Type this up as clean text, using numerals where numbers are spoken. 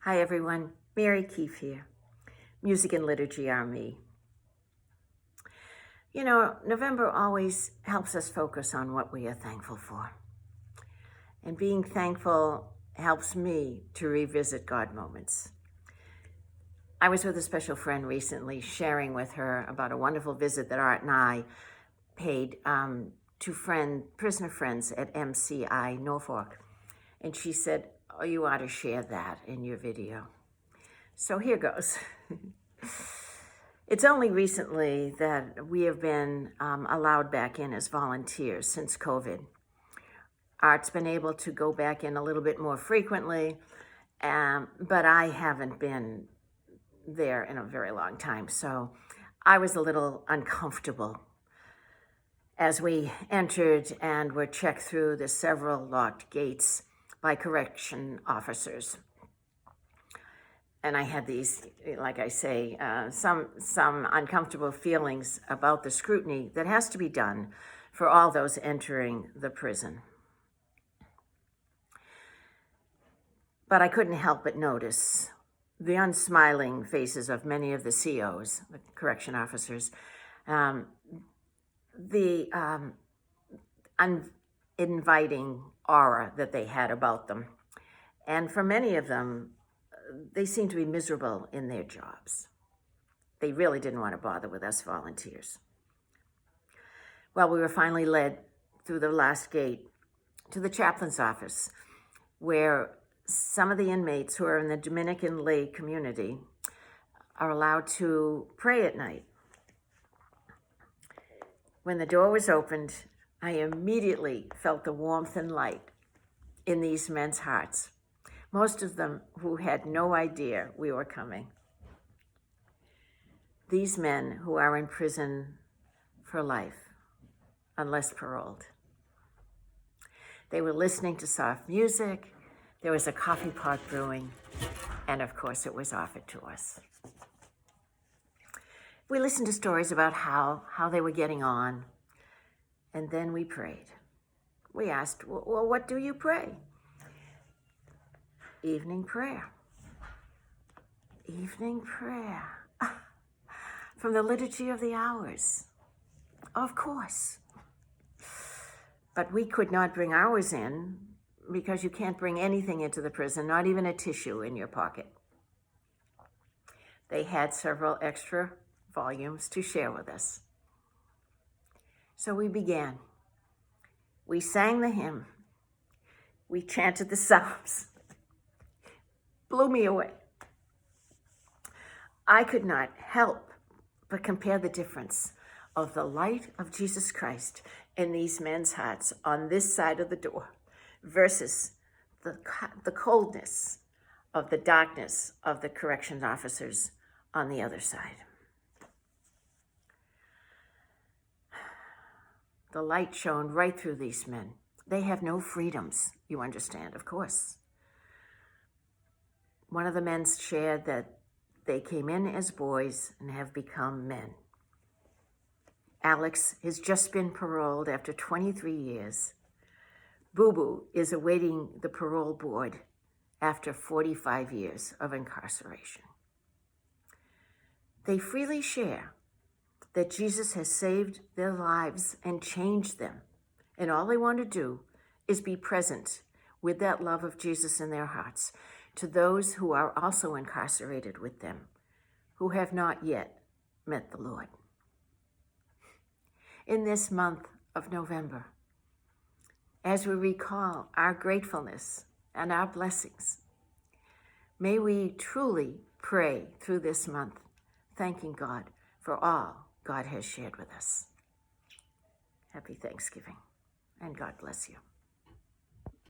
Hi everyone, Mary Keefe here. Music and liturgy are me. You know, November always helps us focus on what we are thankful for. And being thankful helps me to revisit God moments. I was with a special friend recently, sharing with her about a wonderful visit that Art and I paid to prisoner friends at MCI Norfolk. And she said, "Oh, you ought to share that in your video." So here goes. It's only recently that we have been allowed back in as volunteers since COVID. Art's been able to go back in a little bit more frequently, but I haven't been there in a very long time. So I was a little uncomfortable as we entered and were checked through the several locked gates by correction officers. And I had these, like I say, some uncomfortable feelings about the scrutiny that has to be done for all those entering the prison. But I couldn't help but notice the unsmiling faces of many of the COs, the correction officers, the uninviting aura that they had about them. And for many of them, they seemed to be miserable in their jobs. They really didn't want to bother with us volunteers. Well, we were finally led through the last gate to the chaplain's office, where some of the inmates who are in the Dominican lay community are allowed to pray at night. When the door was opened, I immediately felt the warmth and light in these men's hearts, most of them who had no idea we were coming. These men who are in prison for life, unless paroled. They were listening to soft music, there was a coffee pot brewing, and of course it was offered to us. We listened to stories about how they were getting on, and then we prayed. We asked, well, what do you pray? Evening prayer. Evening prayer. From the Liturgy of the Hours. Of course. But we could not bring ours in because you can't bring anything into the prison, not even a tissue in your pocket. They had several extra volumes to share with us. So we began. We sang the hymn. We chanted the Psalms. Blew me away. I could not help but compare the difference of the light of Jesus Christ in these men's hearts on this side of the door versus the coldness of the darkness of the corrections officers on the other side. The light shone right through these men. They have no freedoms, you understand, of course. One of the men shared that they came in as boys and have become men. Alex has just been paroled after 23 years. Boo Boo is awaiting the parole board after 45 years of incarceration. They freely share that Jesus has saved their lives and changed them, and all they want to do is be present with that love of Jesus in their hearts to those who are also incarcerated with them, who have not yet met the Lord. In this month of November, as we recall our gratefulness and our blessings, may we truly pray through this month, thanking God for all God has shared with us. Happy Thanksgiving, and God bless you.